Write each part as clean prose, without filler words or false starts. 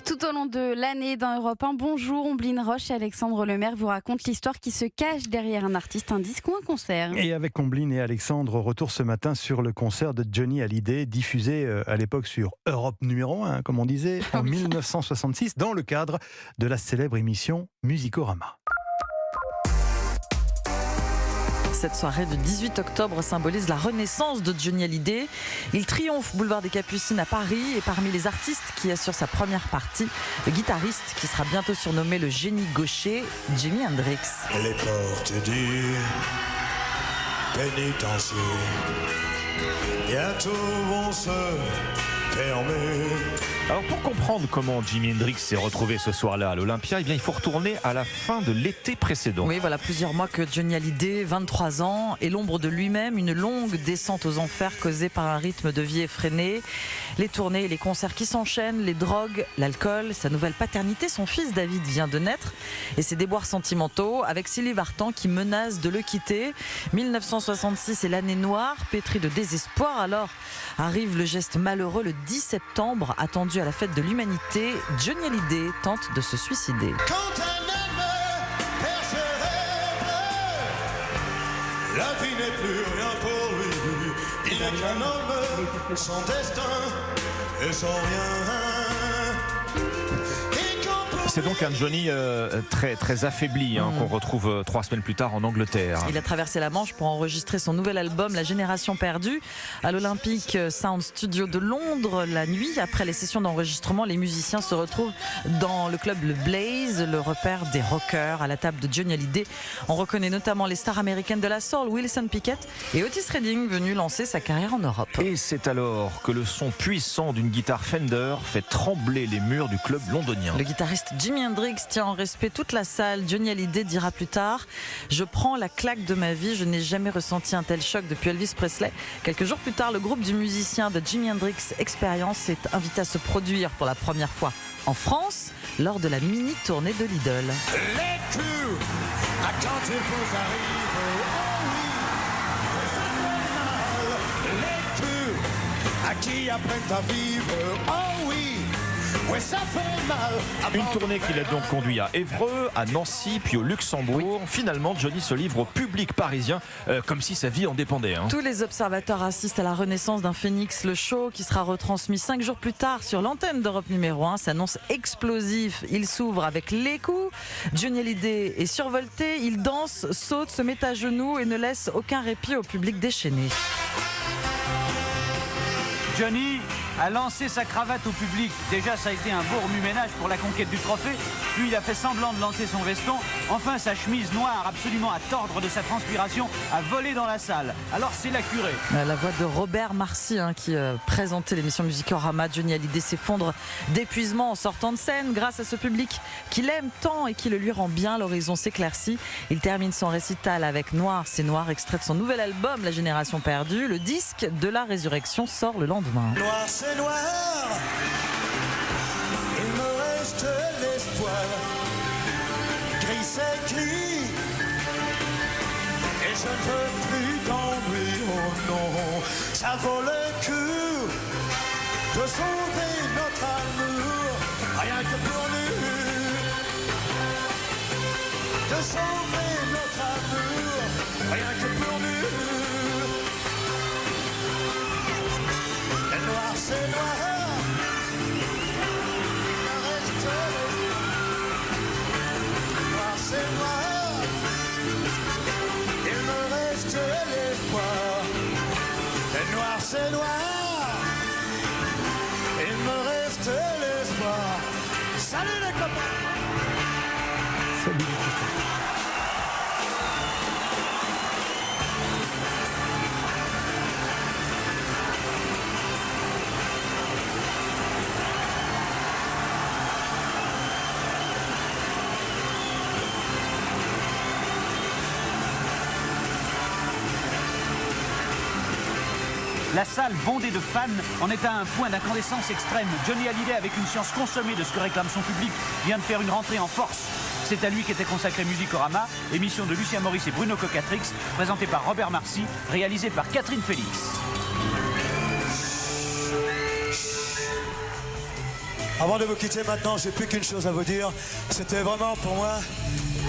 Tout au long de l'année dans Europe 1, bonjour, Omblin Roche et Alexandre Lemaire vous racontent l'histoire qui se cache derrière un artiste, un disque ou un concert. Et avec Omblin et Alexandre, retour ce matin sur le concert de Johnny Hallyday, diffusé à l'époque sur Europe numéro 1, comme on disait, en 1966, dans le cadre de la célèbre émission Musicorama. Cette soirée de 18 octobre symbolise la renaissance de Johnny Hallyday. Il triomphe boulevard des Capucines à Paris et parmi les artistes qui assurent sa première partie, le guitariste qui sera bientôt surnommé le génie gaucher, Jimi Hendrix. Les portes du pénitencier bientôt vont se fermer. Alors pour comprendre comment Jimi Hendrix s'est retrouvé ce soir-là à l'Olympia, il faut retourner à la fin de l'été précédent. Oui, voilà plusieurs mois que Johnny Hallyday, 23 ans, est l'ombre de lui-même, une longue descente aux enfers causée par un rythme de vie effréné. Les tournées et les concerts qui s'enchaînent, les drogues, l'alcool, sa nouvelle paternité, son fils David vient de naître et ses déboires sentimentaux avec Sylvie Vartan qui menace de le quitter. 1966 est l'année noire, pétrie de désespoir. Alors arrive le geste malheureux le 10 septembre, attendu à la fête de l'humanité. Johnny Hallyday tente de se suicider. Quand un homme perd ses rêves, la vie n'est plus rien pour lui. Il n'est qu'un homme sans destin et sans rien. C'est donc un Johnny très affaibli qu'on retrouve 3 semaines plus tard en Angleterre. Il a traversé la Manche pour enregistrer son nouvel album La Génération Perdue à l'Olympic Sound Studio de Londres. La nuit, après les sessions d'enregistrement, les musiciens se retrouvent dans le club Le Blaze, le repère des rockers. À la table de Johnny Hallyday, on reconnaît notamment les stars américaines de la soul, Wilson Pickett et Otis Redding, venu lancer sa carrière en Europe. Et c'est alors que le son puissant d'une guitare Fender fait trembler les murs du club londonien. Le guitariste Jimi Hendrix tient en respect toute la salle. Johnny Hallyday dira plus tard « Je prends la claque de ma vie, je n'ai jamais ressenti un tel choc depuis Elvis Presley ». Quelques jours plus tard, le groupe du musicien de Jimi Hendrix Experience est invité à se produire pour la première fois en France lors de la mini-tournée de l'Idole. Les coups, quand il vous arrive, oh oui, ça fait mal. Les coups, qui apprennent à vivre, oh oui. Ouais, ça fait mal. Une tournée qui l'a donc conduit à Évreux, à Nancy, puis au Luxembourg. Finalement, Johnny se livre au public parisien comme si sa vie en dépendait. Tous les observateurs assistent à la renaissance d'un phénix. Le show, qui sera retransmis 5 jours plus tard sur l'antenne d'Europe numéro 1, s'annonce explosif. Il s'ouvre avec les coups. Johnny Hallyday est survolté. Il danse, saute, se met à genoux et ne laisse aucun répit au public déchaîné. Johnny a lancé sa cravate au public. Déjà, ça a été un beau remue-ménage pour la conquête du trophée. Puis, il a fait semblant de lancer son veston. Enfin, sa chemise noire, absolument à tordre de sa transpiration, a volé dans la salle. Alors, c'est la curée. La voix de Robert Marcy qui présentait l'émission Musicorama. Johnny Hallyday s'effondre d'épuisement en sortant de scène grâce à ce public qui l'aime tant et qui le lui rend bien. L'horizon s'éclaircit. Il termine son récital avec Noir, c'est noir, extrait de son nouvel album La Génération Perdue. Le disque de la résurrection sort le lendemain. Noir, c'est noir, il me reste l'espoir. Gris, c'est gris, et je ne veux plus d'ennui, oh non. Ça vaut le coup de sauver notre amour, rien que pour nous. De sauver notre amour, rien que pour nous. Le noir, c'est noir. C'est noir, il me reste l'espoir. Salut les copains. Salut les copains. La salle bondée de fans en est à un point d'incandescence extrême. Johnny Hallyday, avec une science consommée de ce que réclame son public, vient de faire une rentrée en force. C'est à lui qu'était consacré Musicorama, émission de Lucien Maurice et Bruno Cocatrix, présentée par Robert Marcy, réalisée par Catherine Félix. Avant de vous quitter maintenant, j'ai plus qu'une chose à vous dire. C'était vraiment pour moi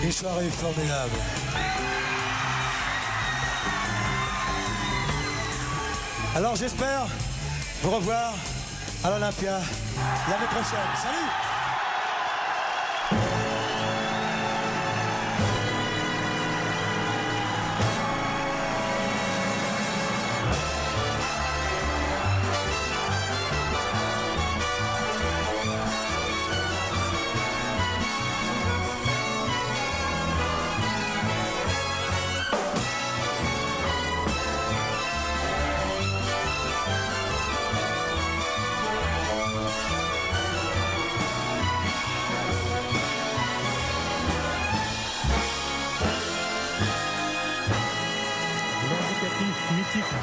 une soirée formidable. Alors j'espère vous revoir à l'Olympia l'année prochaine. Salut!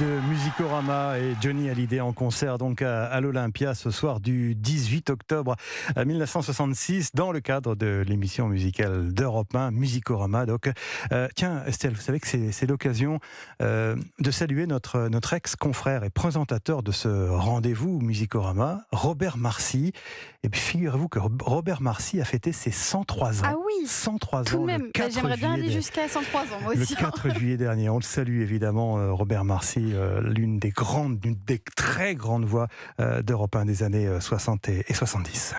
De Musicorama et Johnny Hallyday en concert donc à l'Olympia ce soir du 18 octobre 1966 dans le cadre de l'émission musicale d'Europe 1 Musicorama. Donc tiens Estelle, vous savez que c'est l'occasion de saluer notre ex-confrère et présentateur de ce rendez-vous Musicorama, Robert Marcy. Et puis figurez-vous que Robert Marcy a fêté ses 103 ans. Ah oui, 103 tout ans. de même. J'aimerais bien aller jusqu'à 103 ans, moi aussi. Le 4 juillet dernier. On le salue évidemment, Robert Marcy, l'une des très grandes voix d'Europe 1 des années 60 et 70.